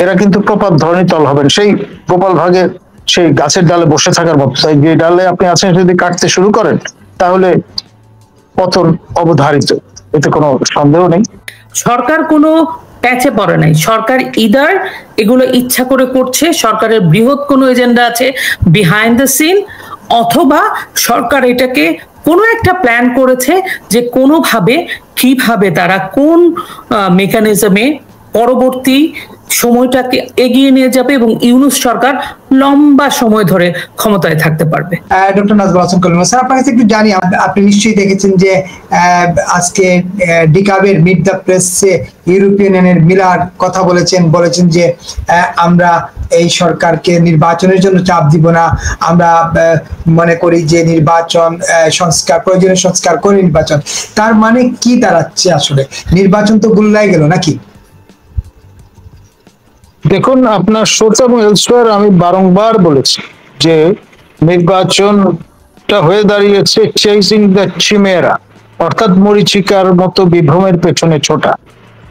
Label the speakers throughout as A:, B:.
A: এরা কিন্তু প্রপাত ধরণীতল হবেন, সেই গোপাল ভাগে সেই গাছের ডালে বসে থাকার মতো। তাই যে ডালে আপনি আছেন যদি কাটতে শুরু করেন তাহলে পতন অবধারিত, এতে কোনো সন্দেহ নেই।
B: সরকার কোনো প্যাচে পড়ে নাই, সরকার ইদার এগুলো ইচ্ছা করে করছে, সরকারের বৃহৎ কোনো এজেন্ডা আছে বিহাইন্ড দ্য সিন, অথবা সরকার এটাকে কোনো একটা প্ল্যান করেছে যে কোনোভাবে কিভাবে তারা কোন মেকানিজমে পরবর্তী সময়টাকে এগিয়ে নিয়ে যাবে এবং ইউনূস সরকার লম্বা সময় ধরে ক্ষমতায় থাকতে পারবে।
C: ডক্টর নাজমুল হাসান কলিম স্যার, আপনার কাছে একটু জানি, আপনি নিশ্চয়ই দেখেছেন যে আজকে ডিকাবের মিট দ্য প্রেসে ইউরোপিয়ান ইউনিয়নের মিলার কথা বলেছেন যে আমরা এই সরকারকে নির্বাচনের জন্য চাপ দিব না, আমরা মনে করি যে নির্বাচন সংস্কার, প্রয়োজনীয় সংস্কার করে নির্বাচন। তার মানে কি দাঁড়াচ্ছে আসলে? নির্বাচন তো গুল্লাই গেল নাকি?
A: দেখুন, আপনার শোতে এবং এলসওয়্যার আমি বারংবার বলেছি যে নির্বাচনটা হয়ে দাঁড়িয়েছে চেজিং দ্য চিমেরা, অর্থাৎ মরীচিকার মতো বিভ্রমের পেছনে ছোটা।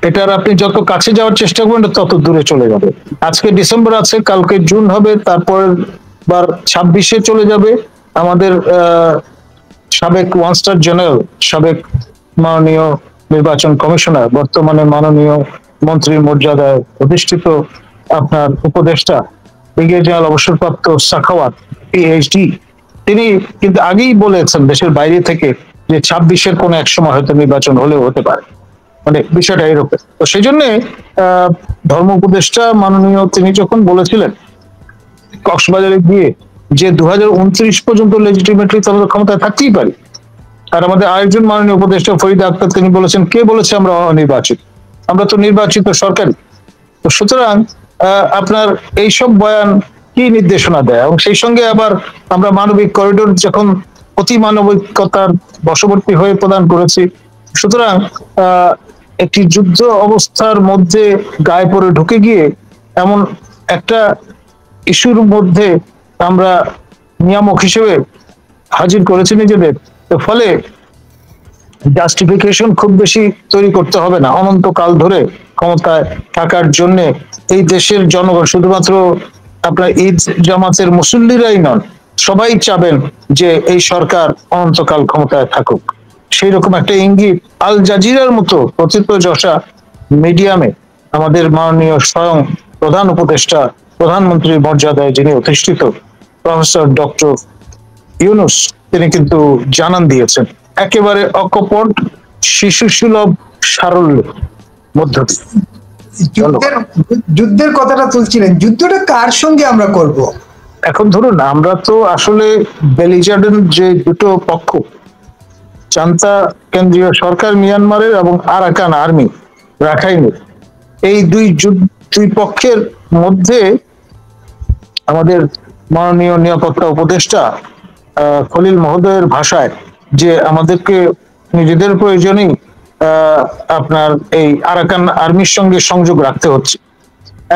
A: এটার আপনি যত কাছে যাওয়ার চেষ্টা করবেন তত দূরে চলে যাবে। আজকে ডিসেম্বর আছে, কালকে জুন হবে, তারপর বার 26-এ চলে যাবে। আমাদের সাবেক ওয়ান স্টার জেনারেল, সাবেক মাননীয় নির্বাচন কমিশনার, বর্তমানে মাননীয় মন্ত্রীর মর্যাদায় অধিষ্ঠিত আপনার উপদেষ্টা ব্রিগেডিয়ার জেনারেল অবসরপ্রাপ্ত সাখাওয়াত পিএইচডি, তিনি কিন্তু আগেই বলেছেন দেশের বাইরে থেকে যে 26-এর কোনো এক সময় হয়তো নির্বাচন হলেও হতে পারে, মানে বিষয়টা এরকম। তো সেই জন্য ধর্ম উপদেষ্টা মাননীয় তিনি যখন বলেছিলেন কক্সবাজারে গিয়ে যে 2029 পর্যন্ত লেজিটিমেটলি তাদের ক্ষমতায় থাকতেই পারি, আর আমাদের আরেকজন মাননীয় উপদেষ্টা ফরিদা আক্তার তিনি বলেছেন, কে বলেছে আমরা অনির্বাচিত, আমরা তো নির্বাচিত সরকারি। তো সুতরাং আপনার এইসব বয়ান কি নির্দেশনা দেয়? এবং সেই সঙ্গে আবার আমরা মানবিক করিডোর যখন অতি মানবিকতার বশবর্তী হয়ে প্রদান করেছি, সুতরাং একটি যুদ্ধ অবস্থার মধ্যে গায়ে পড়ে ঢুকে গিয়ে এমন একটা ইস্যুর মধ্যে আমরা নিয়ামক হিসেবে হাজির করেছি নিজেদের, ফলে জাস্টিফিকেশন খুব বেশি তৈরি করতে হবে না। অনন্তকাল ধরে ক্ষমতায় থাকার জন্য এই দেশের জনগণ, শুধুমাত্র আপনার ঈদ জামাতের মুসল্লিরাই নন, সবাই চাবেন যে এই সরকার অনন্তকাল ক্ষমতায় থাকুক। সেই রকম একটা ইঙ্গিত আল জাজিরার মতো প্রথিতযশা মিডিয়ামে আমাদের মাননীয় স্বয়ং প্রধান উপদেষ্টা, প্রধানমন্ত্রীর মর্যাদায় যিনি অধিষ্ঠিত প্রফেসর ডক্টর ইউনূস, তিনি কিন্তু জানান দিয়েছেন একেবারে অকপট শিশু সুলভ সারল্য মধ্য
C: যুদ্ধের কথাটা তুলছিলেন, যুদ্ধটা কার সঙ্গে আমরা করব?
A: এখন ধরুন, আমরা তো আসলে বেলিজার্ডেন যে দুটো পক্ষ, চান্তা কেন্দ্রীয় সরকার মিয়ানমারের এবং আরাকান আর্মি রাখাইনের, এই দুই পক্ষের মধ্যে আমাদের মাননীয় নিরাপত্তা উপদেষ্টা খলিল মহোদয়ের ভাষায় যে আমাদেরকে নিজেদের প্রয়োজনেই আপনার এই আরাকান আর্মির সঙ্গে সংযোগ রাখতে হচ্ছে।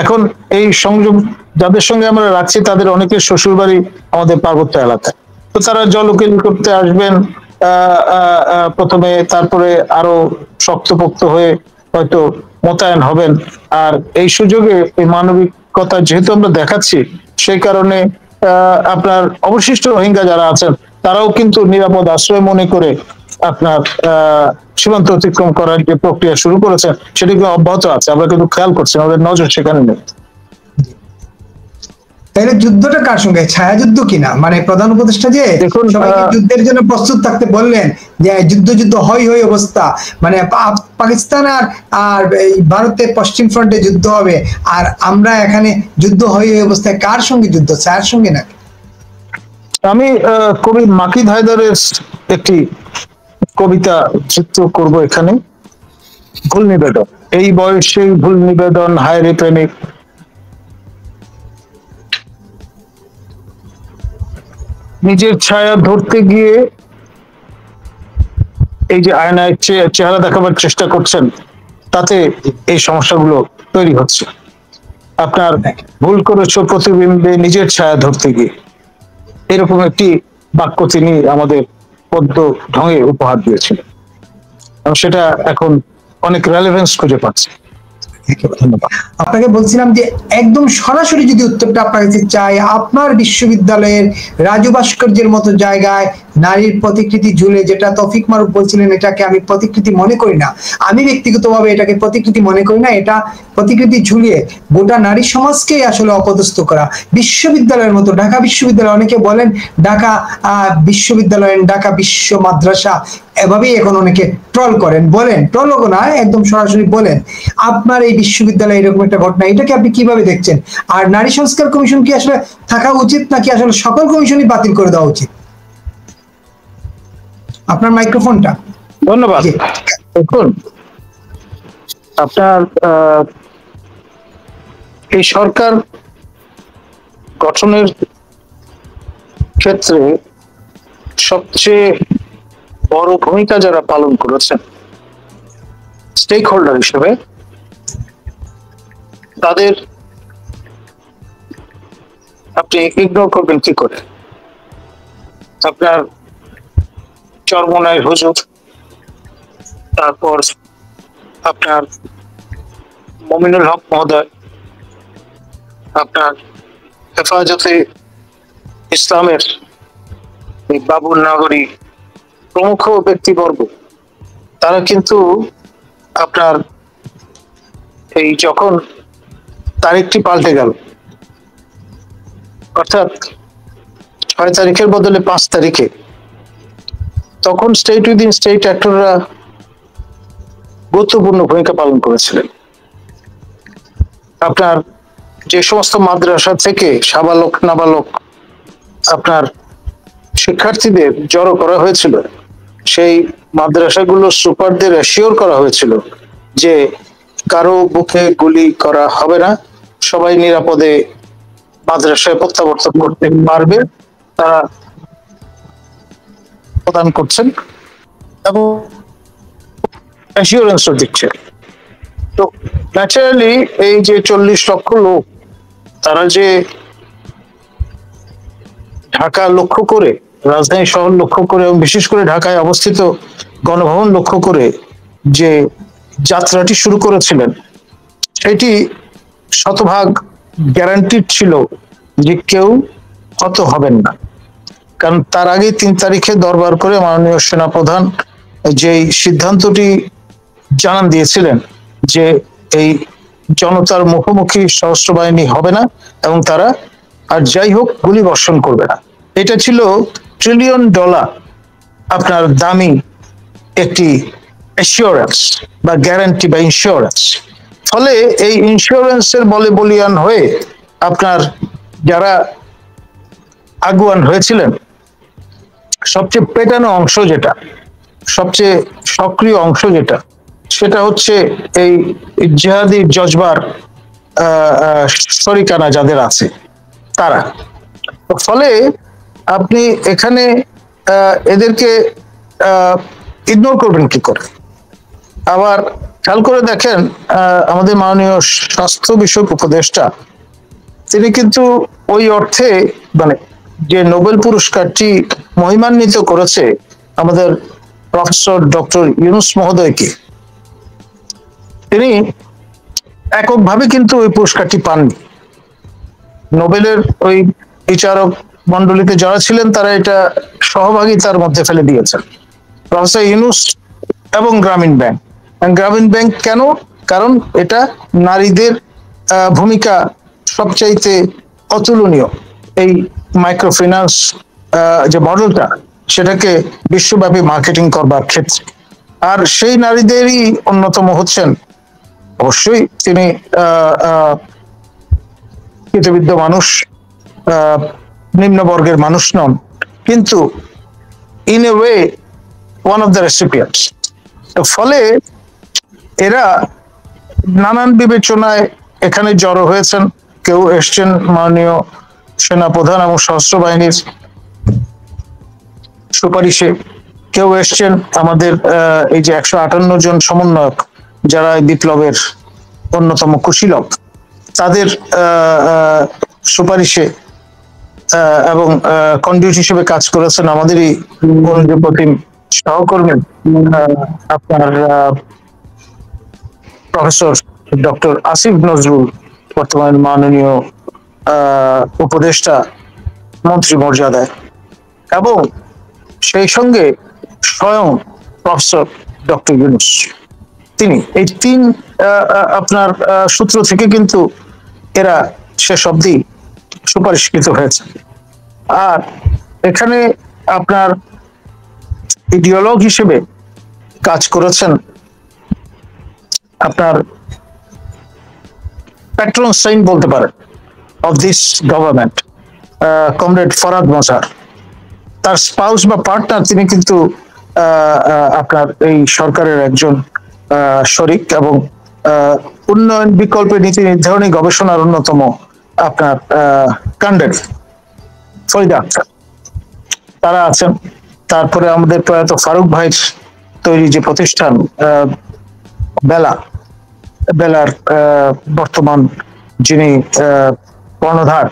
A: এখন এই সংযোগ যাদের সঙ্গে আমরা রাখছি তাদের অনেকের শ্বশুরবাড়ি আমাদের পার্বত্য এলাকায়, তো তারা জলকেলি করতে আসবেন প্রথমে, তারপরে আরো শক্তপোক্ত হয়ে হয়তো মোতায়েন হবেন। আর এই সুযোগে এই মানবিকতা যেহেতু আমরা দেখাচ্ছি, সেই কারণে আপনার অবশিষ্ট রোহিঙ্গা যারা আছেন তারাও কিন্তু নিরাপদ আশ্রয় মনে করে আপনার সীমান্ত অতিক্রম করার যে প্রক্রিয়া শুরু করেছেন সেটি অব্যাহত আছে। আমরা কিন্তু খেয়াল করছি, আমাদের নজর সেখানে নেই।
C: তাহলে যুদ্ধটা কার সঙ্গে? ছায়াযুদ্ধ কিনা? মানে প্রধান উপদেষ্টা যে সবাইকে যুদ্ধের জন্য প্রস্তুত থাকতে বললেন, যে যুদ্ধ হই অবস্থা, মানে পাকিস্তান আর ভারতের পশ্চিম ফ্রন্টে যুদ্ধ হবে, আর আমরা এখানে যুদ্ধ হই অবস্থায়। কার সঙ্গে যুদ্ধ? ছায়ার সঙ্গে নাকি?
A: আমি কবি মাকিদ হায়দারের একটি কবিতা চিত্র করব এখানে। ভুল নিবেদন, এই বয়সে ভুল নিবেদন, হায় রে প্রেমিক। নিজের ছায়া ধরতে গিয়ে এই যে আয়নায় চেহারা দেখাবার চেষ্টা করছেন, তাতে এই সমস্যাগুলো তৈরি হচ্ছে। আপনার ভুল করেছো প্রতিবিম্বে নিজের ছায়া ধরতে গিয়ে, এরকম একটি বাক্য তিনি আমাদের পদ্য ঢঙে উপহার দিয়েছিলেন, এবং সেটা এখন অনেক রেলেভেন্স খুঁজে পাচ্ছে। ধন্যবাদ।
C: আপনাকে বলছিলাম যে একদম সরাসরি যদি উত্তরটা আপনার কাছে চাই, আপনার বিশ্ববিদ্যালয়ের রাজু ভাস্কর্যের মতো জায়গায় নারীর প্রতিকৃতি ঝুলে, যেটা তৌফিক মারুফ বলছিলেন এটাকে আমি প্রতিকৃতি মনে করি না, আমি ব্যক্তিগতভাবে এটাকে প্রতিকৃতি মনে করি না, এটা প্রতিকৃতি ঝুলিয়ে গোটা নারী সমাজকে আসলে অপদস্থ করা। বিশ্ববিদ্যালয়ের মতো ঢাকা বিশ্ববিদ্যালয়, অনেকে বলেন ঢাকা বিশ্ববিদ্যালয়, ঢাকা বিশ্ব মাদ্রাসা, এভাবেই এখন অনেকে ট্রল করেন, বলেন ট্রল না, একদম সরাসরি বলেন। আপনার এই বিশ্ববিদ্যালয়ে এরকম একটা ঘটনা, এটাকে আপনি কিভাবে দেখছেন? আর নারী সংস্কার কমিশন কি আসলে থাকা উচিত, নাকি আসলে সকল কমিশনই বাতিল করে দেওয়া উচিত? আপনার মাইক্রোফোনটা।
A: ধন্যবাদ। দেখুন, আপনার এই সরকার গঠনের ক্ষেত্রে সবচেয়ে বড় ভূমিকা যারা পালন করেছেন স্টেক হোল্ডার হিসেবে, তাদের আপনি ইগনোর করবেন কি করে? আপনার চরমোনাই হুজুর, তারপর আপনার মমিনুল হক মহোদয়, আপনার হেফাজতে ইসলামের বাবুল নাগরী প্রমুখ ব্যক্তিবর্গ, তারা কিন্তু আপনার এই যখন তারিখটি পাল্টে গেল, অর্থাৎ 6 তারিখের বদলে 5 তারিখে, তখন স্টেট উইদিন স্টেট অ্যাক্টররা গুরুত্বপূর্ণ ভূমিকা পালন করেছিলেন। আপনার যে সমস্ত মাদ্রাসা থেকে সাবালক নাবালক আপনার শিক্ষার্থীদের জড়ো করা হয়েছিল, সেই মাদ্রাসাগুলোর সুপারদের অ্যাসিওর করা হয়েছিল যে কারো বুকে গুলি করা হবে না, সবাই নিরাপদে মাদ্রাসায় প্রত্যাবর্তন করতে পারবে, তারা প্রদান করছেন এবং অ্যাসিওরেন্সও দিচ্ছে। তো ন্যাচারালি এই যে 40 লক্ষ লোক, তারা যে ঢাকা লক্ষ্য করে, রাজধানী শহর লক্ষ্য করে এবং বিশেষ করে ঢাকায় অবস্থিত গণভবন লক্ষ্য করে যে যাত্রাটি শুরু করেছিলেন, সেটি শতভাগ গ্যারান্টিড ছিল যে কেউ হত হবেন না। কারণ তার আগে 3 তারিখে দরবার করে মাননীয় সেনাপ্রধান যেই সিদ্ধান্তটি জানান দিয়েছিলেন যে এই জনতার মুখোমুখি সশস্ত্র বাহিনী হবে না এবং তারা আর যাই হোক গুলি বর্ষণ করবে না। এটা ছিল $1 ট্রিলিয়ন আপনার দামি একটি অ্যাসিওরেন্স বা গ্যারান্টি বা ইন্স্যুরেন্স। ফলে এই ইন্স্যুরেন্সের বলে বলিয়ান হয়ে আপনার যারা আগুয়ান হয়েছিলেন, সবচেয়ে পেটানো অংশ যেটা, সবচেয়ে সক্রিয় অংশ যেটা, সেটা হচ্ছে এই জিহাদি জজবার শরিকানা যাদের আছে তারা। ফলে আপনি এখানে এদেরকে ইগনোর করবেন কি করে? আবার খেয়াল করে দেখেন, আমাদের মাননীয় স্বাস্থ্য বিষয়ক উপদেষ্টা, তিনি কিন্তু ওই অর্থে মানে যে নোবেল পুরস্কারটি মহিমান্বিত করেছে আমাদের প্রফেসর ডক্টর ইউনূস মহোদয়কে, তিনি এককভাবে কিন্তু ওই পুরস্কারটি পাননি। নোবেলের ওই বিচারক মন্ডলীতে যারা ছিলেন তারা এটা সহভাগিতার মধ্যে ফেলে দিয়েছেন, প্রফেসর ইউনূস এবং গ্রামীণ ব্যাংক। গ্রামীণ ব্যাংক কেন? কারণ এটা নারীদের ভূমিকা সবচাইতে অতুলনীয়। এই মাইক্রো ফিন্যান্স যে মডেলটা, সেটাকে বিশ্বব্যাপী মার্কেটিং করবার ক্ষেত্রে, আর সেই নারীদেরই অন্যতম হচ্ছেন, অবশ্যই তিনি কৃতবিদ্য মানুষ, নিম্ন বর্গের মানুষ নন, কিন্তু in a way one of the recipients. ফলে এরা নানান বিবেচনায় এখানে জড়ো হয়েছেন। কেউ এসছেন মাননীয় সেনাপ্রধান এবং সশস্ত্র বাহিনীর সুপারিশে, কেউ এসছেন আমাদের এই যে 158 জন সমন্বয়ক যারা বিপ্লবের অন্যতম কুশীলব, তাদের সুপারিশে এবং কন্ডিউট হিসেবে কাজ করেছেন আমাদেরই প্রতিম সহকর্মী আপনার প্রফেসর ডক্টর আসিফ নজরুল, বর্তমান মাননীয় উপদেষ্টা মন্ত্রী মর্যাদায়, এবং সেই সঙ্গে স্বয়ং প্রফেসর ডক্টর ইউনূস, তিনি এই তিন আপনার সূত্র থেকে কিন্তু এরা শেষ অবধি সুপারিশকৃত হয়েছে। আর এখানে আপনার ইডিওলগ হিসেবে কাজ করেছেন আপনার প্যাট্রন সাইন বলতে পারেন of this government, comrade Farhad মজার। তার স্পাউস বা পার্টনার তিনি কিন্তু আপনার এই সরকারের একজন শরিক এবং উন্নয়ন বিকল্পে নীতি নির্ধারণী গবেষণার অন্যতম আপনার কাণ্ডের ফরিদা আক্তার, তারা আছেন। তারপরে আমাদের প্রয়াত ফারুক ভাইয়ের তৈরি যে প্রতিষ্ঠান বেলার বর্তমান যিনি কর্ণধার,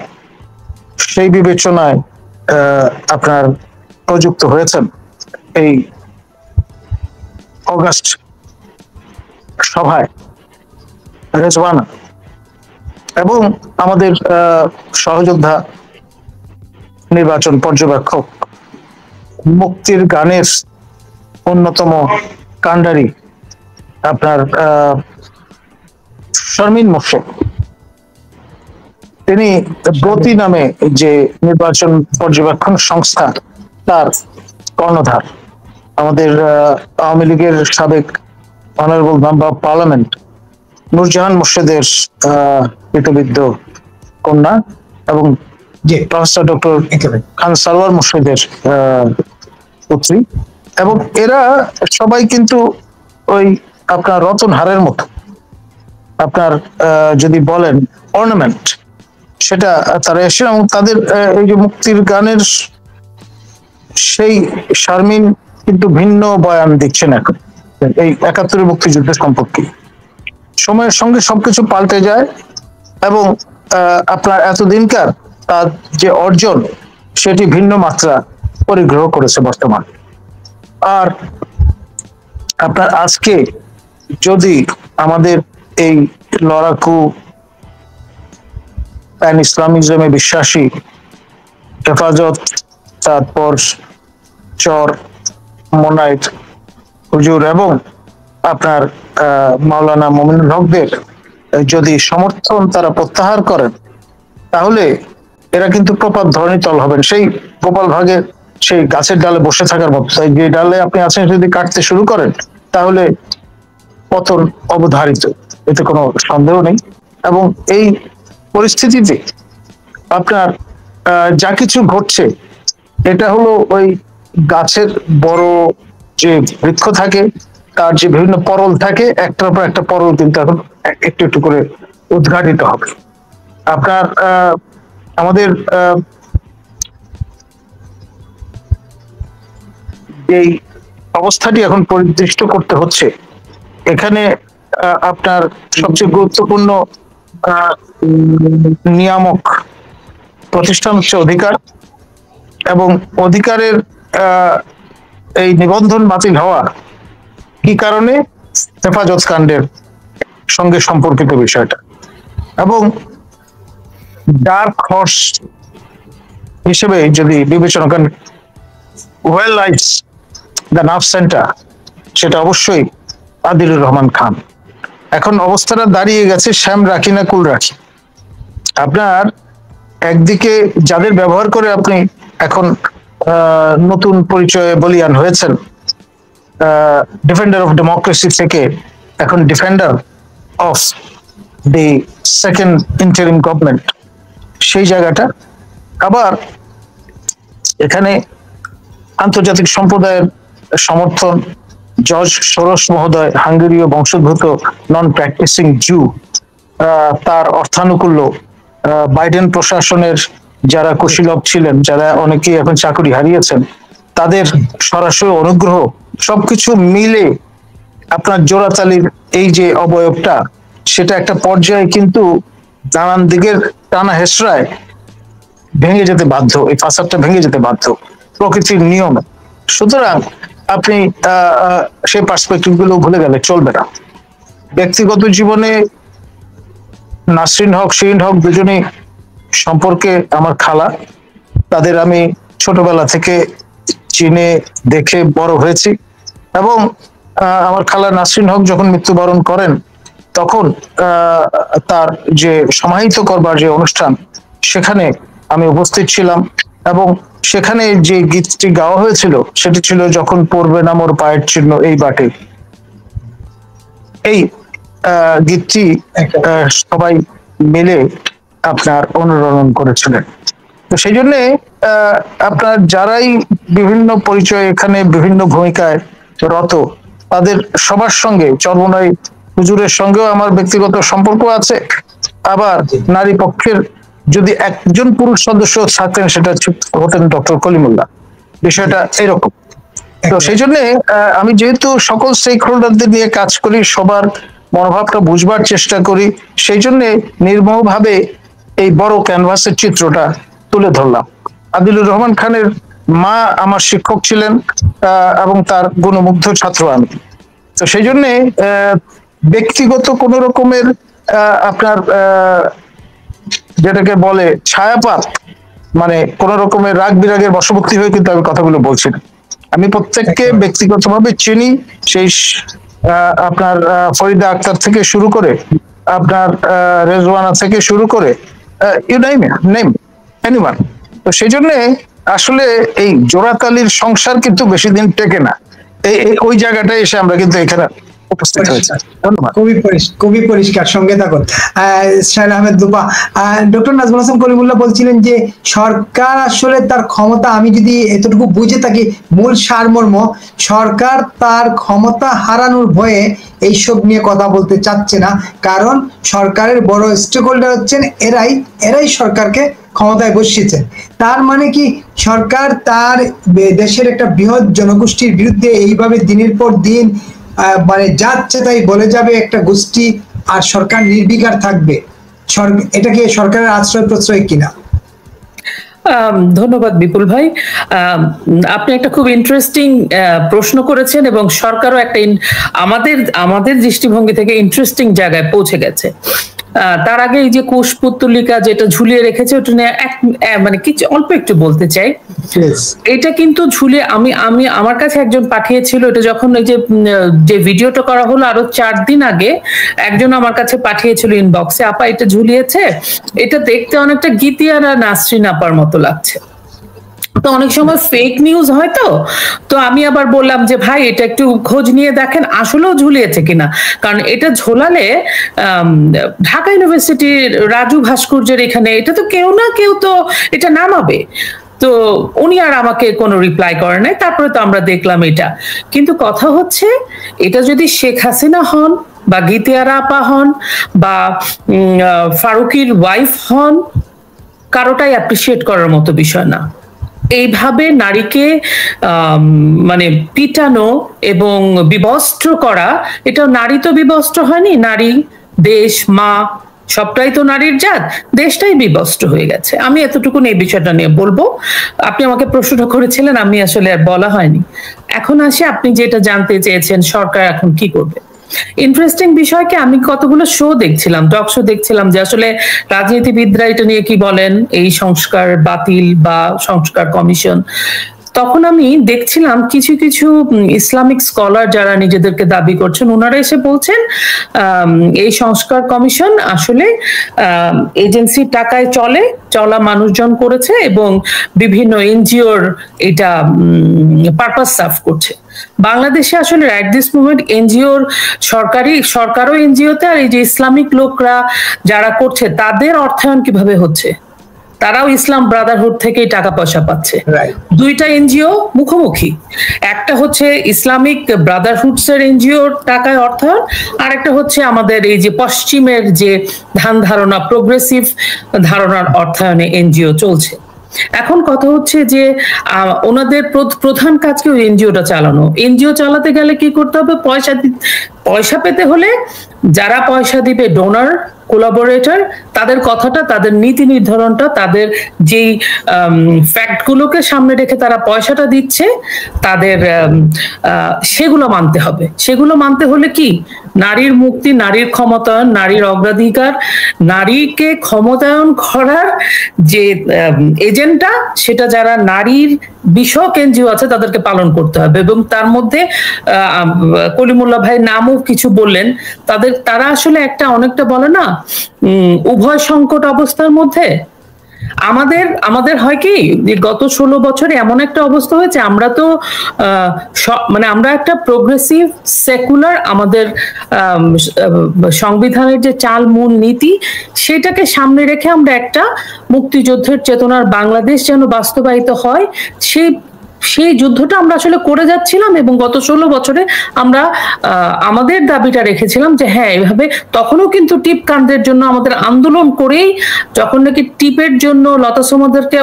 A: সেই বিবেচনায় আপনার প্রযুক্ত হয়েছেন এই অগাস্ট সভায় রেজওয়ানা, এবং আমাদের সহযোদ্ধা নির্বাচন পর্যবেক্ষক মুক্তির গানের অন্যতম কাণ্ডারি আপনার শারমিন মোর্শেদ, তিনি গতি নামে যে নির্বাচন পর্যবেক্ষণ সংস্থা তার কর্ণধার। আমাদের আওয়ামী লীগের সাবেক honourable member of parliament Nurjahan মোর্শেদের পিতৃবিদ্য কন্যা, এবং যে প্রফেসর ডক্টর খান সারওয়ার মোর্শেদের পুত্রী, এবং এরা সবাই কিন্তু ওই আপনার রতনহারের মতো আপনার যদি বলেন অর্নামেন্ট, সেটা তারা এসে, এবং তাদের এই যে মুক্তির গানের সেই শারমিন কিন্তু ভিন্ন বয়ান দিচ্ছেন এখন এই ৭১ মুক্তিযুদ্ধ সম্পর্কে। সময়ের সঙ্গে সবকিছু পাল্টে যায়, এবং আপনার এতদিনকার তার যে অর্জন সেটি ভিন্ন মাত্রা পরিগ্রহ করেছে বর্তমান। আর আপনার আজকে যদি আমাদের এই লড়াকু প্যান ইসলামিজমে বিশ্বাসী হেফাজত, তারপর চর মোনাইট হুজুর এবং আপনার মাওলানা মুমিনুল হকদের যদি সমর্থন তারা প্রত্যাহার করেন, তাহলে এরা কিন্তু প্রপাত ধরণীতল হবেন, সেই গোপাল ভাগের সেই গাছের ডালে বসে থাকার মতো। তাই যে ডালে আপনি আছেন যদি কাটতে শুরু করেন, তাহলে পতন অবধারিত, এতে কোনো সন্দেহ নেই। এবং এই পরিস্থিতিতে আপনার যা কিছু ঘটছে, এটা হলো ওই গাছের বড় যে বৃক্ষ থাকে, তার যে বিভিন্ন পরল থাকে, একটার পর একটা পরল কিন্তু এখন একটু একটু করে উদ্ঘাটিত হবে। আপনার আমাদের এই অবস্থাটি এখন পরিদৃষ্ট করতে হচ্ছে, এখানে আপনার সবচেয়ে গুরুত্বপূর্ণ নিয়ামক প্রতিষ্ঠান হচ্ছে অধিকার, এবং অধিকারের এই নিবন্ধন বাতিল হওয়া কি কারণে, হেফাজত কাণ্ডের সঙ্গে সম্পর্কিত বিষয়টা। এবং ডার্ক হর্স হিসেবে যদি বিবেচনা করেন, well lies the nerve centre, সেটা অবশ্যই আদিলুর রহমান খান। এখন অবস্থাটা দাঁড়িয়ে গেছে শ্যাম রাখি না কুল রাখি। আপনার একদিকে যাদের ব্যবহার করে আপনি এখন নতুন পরিচয়ে বলিয়ান হয়েছেন, ডিফেন্ডার অফ ডেমোক্রেসি থেকে এখন defender of the second interim government, সেই জায়গাটা। আবার এখানে আন্তর্জাতিক সম্প্রদায়ের সমর্থন, জর্জ সোরস মহোদয়, হাঙ্গেরীয় বংশোদ্ভূত নন প্র্যাকটিসিং জু, তার অর্থানুকূল্য, বাইডেন প্রশাসনের যারা কুশীলব ছিলেন, যারা অনেকেই এখন চাকরি হারিয়েছেন, তাদের সরাসরি অনুগ্রহ, সবকিছু মিলে আপনার জোড়াতালির এই যে অবয়বটা, সেটা একটা পর্যায়ে কিন্তু নানান দিকের টানা হেসরায় ভেঙে যেতে বাধ্য, এই ফাসাদটা ভেঙে যেতে বাধ্য প্রকৃতির নিয়মে। সুতরাং আপনি সেই পার্সপেক্টিভ গুলো ভুলে গেলে চলবে না। ব্যক্তিগত জীবনে নাসরিন হক, শিরিন হক দুজনেই সম্পর্কে আমার খালা। তাদের আমি ছোটবেলা থেকে চিনে দেখে বড় হয়েছি। এবং আমার খালা নাসরিন হক যখন মৃত্যুবরণ করেন তখন তার যে সমাহিত করবার যে অনুষ্ঠান, সেখানে আমি উপস্থিত ছিলাম। এবং সেখানে যে গীতটি গাওয়া হয়েছিল সেটি ছিল যখন পড়বে না মোর পায়ের চিহ্ন এই বাটে। এই গীতটি সবাই মিলে আপনার অনুরণন করেছিলেন। তো সেই জন্য আপনার যারাই বিভিন্ন পরিচয় এখানে বিভিন্ন ভূমিকায় রত, তাদের সবার সঙ্গে চরমোনাই হুজুরের সঙ্গেও আমার ব্যক্তিগত সম্পর্ক আছে। আবার নারী পক্ষের যদি একজন পুরুষ সদস্য থাকতেন সেটা হতেন ডক্টর কলিমুল্লাহ। বিষয়টা এরকম। তো সেই জন্য আমি যেহেতু সকল স্টেক হোল্ডারদের নিয়ে কাজ করি, সবার মনোভাবটা বুঝবার চেষ্টা করি, সেই জন্য নির্মমভাবে এই বড় ক্যানভাসের চিত্রটা তুলে ধরলাম। আদিলুর রহমান খানের মা আমার শিক্ষক ছিলেন এবং তার গুণমুগ্ধ ছাত্র আমি। তো সেই জন্য ব্যক্তিগত কোন রকমের আপনার যেটাকে বলে ছায়াপাত, মানে কোন রকমের রাগ বিরাগের বশবর্তী হয়ে কিন্তু আমি কথাগুলো বলছি না। আমি প্রত্যেককে ব্যক্তিগতভাবে চিনি, সেই আপনার ফরিদা আক্তার থেকে শুরু করে আপনার রেজওয়ানা থেকে শুরু করে ইউ নেম এনিওয়ান। তো সেই জন্য আসলে এই জোড়াতালির সংসার কিন্তু বেশি দিন টেকে না। ওই জায়গাটায় এসে আমরা কিন্তু এখানে উপস্থিত হয়েছি। ধন্যবাদ।
C: খুবই পরিষ্কার, সঙ্গে থাকুন। শাহেদ আহমেদ দুপা, ডক্টর নাজমুল হাসান কলিমুল্লাহ বলছিলেন যে সরকার আসলে তার ক্ষমতা, আমি যদি এতটুকু বুঝে থাকি মূল সারমর্ম, সরকার তার ক্ষমতা হারানোর ভয়ে এইসব নিয়ে কথা বলতে চাচ্ছে না, কারণ সরকারের বড় স্টেক হোল্ডার হচ্ছেন এরাই সরকারকে ক্ষমতায় বসিয়েছেন। তার মানে কি সরকার তার দেশের একটা বৃহৎ জনগোষ্ঠীর বিরুদ্ধে এইভাবে দিনের পর দিন মানে যাচ্ছে তাই বলে যাবে একটা গোষ্ঠী, আর সরকার নির্বিকার থাকবে? এটা কি সরকারের আশ্রয় প্রশ্রয় কিনা?
B: ধন্যবাদ বিপুল ভাই, আপনি একটা খুব ইন্টারেস্টিং প্রশ্ন করেছেন এবং সরকারও একটা আমাদের দৃষ্টিভঙ্গি থেকে ইন্টারেস্টিং জায়গায় পৌঁছে গেছে। তার আগে এই যে কোষপুত্তলিকা যেটা ঝুলিয়ে রেখেছে ওটা নিয়ে মানে কিছু অল্প একটু বলতে চাই। এটা কিন্তু ঝুলিয়ে আমি আমার কাছে একজন পাঠিয়েছিল, এটা যখন এই যে ভিডিওটা করা হলো আরো 4 দিন আগে একজন আমার কাছে পাঠিয়েছিল ইনবক্সে, আপা এটা ঝুলিয়েছে, এটা দেখতে অনেকটা গীতিয়ার আর নাসরিন আপার মতো লাগছে। তো অনেক সময় ফেক নিউজ হয়, তো আমি আবার বললাম যে ভাই এটা একটু খোঁজ নিয়ে দেখেন আসলেও ঝুলিয়েছে কিনা, কারণ এটা ঝোলালে ঢাকা ইউনিভার্সিটির রাজু ভাস্কর্যের এখানে এটা তো কেউ না কেউ তো এটা নামাবে। তো উনি আর আমাকে কোনো রিপ্লাই করে নাই। তারপরে তো আমরা দেখলাম এটা। কিন্তু কথা হচ্ছে এটা যদি শেখ হাসিনা হন বা গীতিয়ারা আপা হন বা ফারুকির ওয়াইফ হন, কারোটাই অ্যাপ্রিসিয়েট করার মতো বিষয় না। এইভাবে নারীকে মানে পিটানো এবং বিবস্ত্র করা, এটা নারী তো বিবস্ত্র হয়নি, নারী, দেশ, মা সবটাই তো নারীর জাত, দেশটাই বিবস্ত্র হয়ে গেছে। আমি এতটুকু এই বিষয়টা নিয়ে বলবো। আপনি আমাকে প্রশ্নটা করেছিলেন, আমি আসলে আর বলা হয়নি। এখন আসে আপনি যেটা জানতে চেয়েছেন সরকার এখন কি করবে। ইন্টারেস্টিং বিষয়কে আমি কতগুলো শো দেখছিলাম, টক শো দেখছিলাম যে আসলে রাজনীতিবিদরা এটা নিয়ে কি বলেন, এই সংস্কার বাতিল বা সংস্কার কমিশন। তখন আমি দেখছিলাম কিছু কিছু ইসলামিক স্কলার যারা নিজেদেরকে দাবি করছেন, ওনারা এসে বলছেন এই সংস্কার কমিশন আসলে এজেন্সির টাকায় চলা মানুষজন করেছে এবং বিভিন্ন এনজিওর এটা পারপাস সার্ভ করছে। বাংলাদেশে আসলে রাইট দিস মুভমেন্ট এনজিওর সরকারও এনজিওতে, আর এই যে ইসলামিক লোকরা যারা করছে তাদের অর্থায়ন কিভাবে হচ্ছে? তারাও ইসলাম ব্রাদারহুড থেকেই টাকা পয়সা পাচ্ছে। দুইটা এনজিও মুখোমুখি, একটা হচ্ছে ইসলামিক ব্রাদারহুডস এর এনজিওর টাকায় অর্থায়ন, আর একটা হচ্ছে আমাদের এই যে পশ্চিমের যে ধ্যান ধারণা প্রোগ্রেসিভ ধারণার অর্থায়নে এনজিও চলছে। এখন কথা হচ্ছে যে ওনাদের প্রধান কাজ কি ওই এনজিওটা চালানো। এনজিও চালাতে গেলে কি করতে হবে? পয়সা পেতে হলে যারা পয়সা দিবে ডোনার কোলাবোরেটর, তাদের কথাটা, তাদের নীতি নির্ধারণটা, তাদের যেই ফ্যাক্ট গুলোকে সামনে রেখে তারা পয়সাটা দিচ্ছে, তাদের সেগুলো মানতে হবে। সেগুলো মানতে হলে কি, নারীর মুক্তি, নারীর ক্ষমতায়ন, নারীর অগ্রাধিকার, নারীকে ক্ষমতায়ন করার যে এজেন্ডা, সেটা যারা নারীর বিষয়ক এনজিও আছে তাদেরকে পালন করতে হবে। এবং তার মধ্যে কলিমুল্লাহ ভাই নামও কিছু বললেন, তারা আসলে অনেকটা বলে না, উভয় সংকট অবস্থার মধ্যে। আমাদের হয় কি, গত 16 বছরে এমন একটা অবস্থা হয়েছে, আমরা তো মানে আমরা একটা প্রোগ্রেসিভ সেকুলার, আমাদের সংবিধানের যে চাল মূল নীতি, সেটাকে সামনে রেখে আমরা একটা মুক্তিযুদ্ধের চেতনার বাংলাদেশ যেন বাস্তবায়িত হয়, সেই যুদ্ধটা আমরা আসলে করে যাচ্ছিলাম। এবং গত 16 বছরে আমরা আমাদের দাবিটা রেখেছিলাম যে হ্যাঁ, এভাবে তখনও কিন্তু টিপ কাণ্ডের জন্য আমাদের আন্দোলন করেই, যখন নাকি টিপের জন্য লতা সোমাদেরকে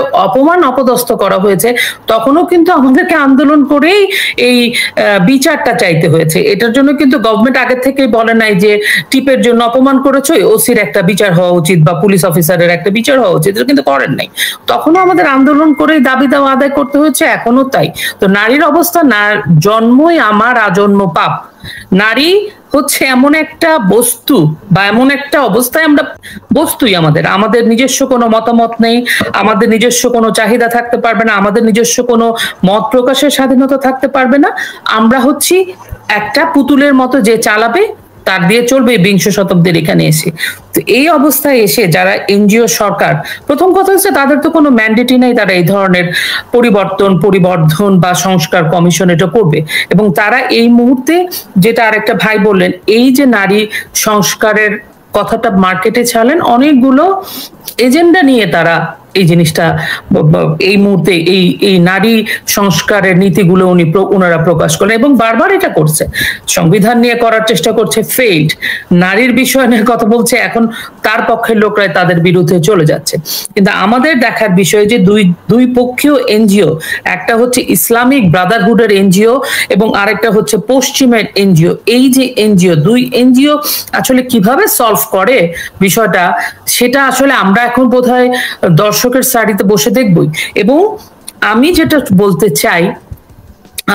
B: অপদস্থ করা হয়েছে, তখনও কিন্তু আমাদেরকে আন্দোলন করেই এই বিচারটা চাইতে হয়েছে। এটার জন্য কিন্তু গভর্নমেন্ট আগে থেকেই বলে নাই যে টিপের জন্য অপমান করেছো, ওসির একটা বিচার হওয়া উচিত বা পুলিশ অফিসারের একটা বিচার হওয়া উচিত, এটা কিন্তু করেন নাই। তখনও আমাদের আন্দোলন করেই দাবি দাওয়া আদায় করতে হয়েছে, এখনো তাই। তো নারীর অবস্থা, না জন্মই আমার আজন্ম পাপ। নারী হচ্ছে এমন একটা বস্তু বা এমন একটা অবস্থায় আমরা বস্তুই, আমাদের নিজস্ব কোনো মতামত নেই, আমাদের নিজস্ব কোনো চাহিদা থাকতে পারবে না, আমাদের নিজস্ব কোনো মত প্রকাশের স্বাধীনতা থাকতে পারবে না। আমরা হচ্ছি একটা পুতুলের মতো, যে চালাবে তার দিয়ে চলবে 20 শতাব্দীর এখানে এসে। তো এই অবস্থায় এসে যারা এনজিও, সরকার, প্রথম কথা হচ্ছে তাদের তো কোনো ম্যান্ডেটই নেই তারা এই ধরনের পরিবর্ধন বা সংস্কার কমিশন এটা করবে। এবং তারা এই মুহূর্তে, যেটা আরেকটা ভাই বললেন, এই যে নারী সংস্কারের কথাটা মার্কেটে ছাড়লেন, অনেকগুলো এজেন্ডা নিয়ে তারা এই জিনিসটা এই মুহূর্তে এই নারী সংস্কারের নীতিগুলো ওনারা প্রকাশ করেন এবং বারবার এটা করছে। সংবিধান নিয়ে করার চেষ্টা করছে, ফেইল্ড। নারীর বিষয় নিয়ে কথা বলছে, এখন তার পক্ষের লোকরাই তাদের বিরুদ্ধে চলে যাচ্ছে। কিন্তু আমাদের দেখার বিষয় যে দুই পক্ষীয় এনজিও, একটা হচ্ছে ইসলামিক ব্রাদারহুডের এনজিও এবং আরেকটা হচ্ছে পশ্চিমের এনজিও। এই যে এনজিও, দুই এনজিও আসলে কিভাবে সলভ করে বিষয়টা, সেটা আসলে আমরা এখন বোধহয় দর্শকের সারিতে বসে দেখবই। এবং আমি যেটা বলতে চাই,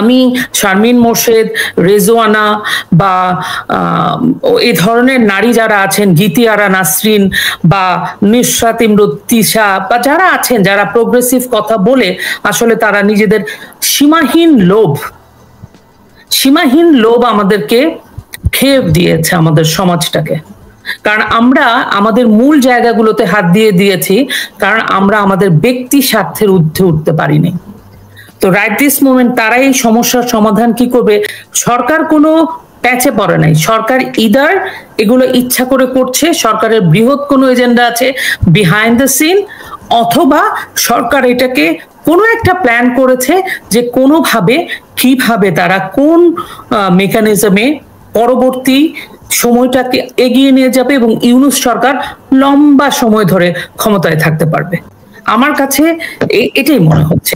B: আমি শারমিন মোর্শেদ, রেজওয়ানা বা এই ধরনের নারী যারা আছেন, গীতি আরা নাসরিন বা নুসরাত ইমরুত তিশা বা যারা আছেন, যারা প্রোগ্রেসিভ কথা বলে আসলে তারা নিজেদের সীমাহীন লোভ আমাদেরকে খেয়ে দিয়েছে, আমাদের সমাজটাকে। কারণ আমরা আমাদের মূল জায়গাগুলোতে হাত দিয়ে দিয়েছি, কারণ আমরা আমাদের ব্যক্তি স্বার্থের ঊর্ধ্বে উঠতে পারিনি। তো রাইট দিস মোমেন্ট তারা এই সমস্যার সমাধান কি করবে? সরকার কোনো প্যাচে পড়ে নাই। সরকার ইদার এগুলো ইচ্ছা করে করছে, সরকারের বৃহৎ কোনো এজেন্ডা আছে বিহাইন্ড দ্য সিন, অথবা সরকার এটাকে কোনো একটা প্ল্যান করেছে যে কোনোভাবে কিভাবে তারা কোন মেকানিজমে পরবর্তী সময়টাকে এগিয়ে নিয়ে যাবে এবং ইউনূস সরকার লম্বা সময় ধরে ক্ষমতায় থাকতে পারবে। আমার কাছে এটাই মনে হচ্ছে।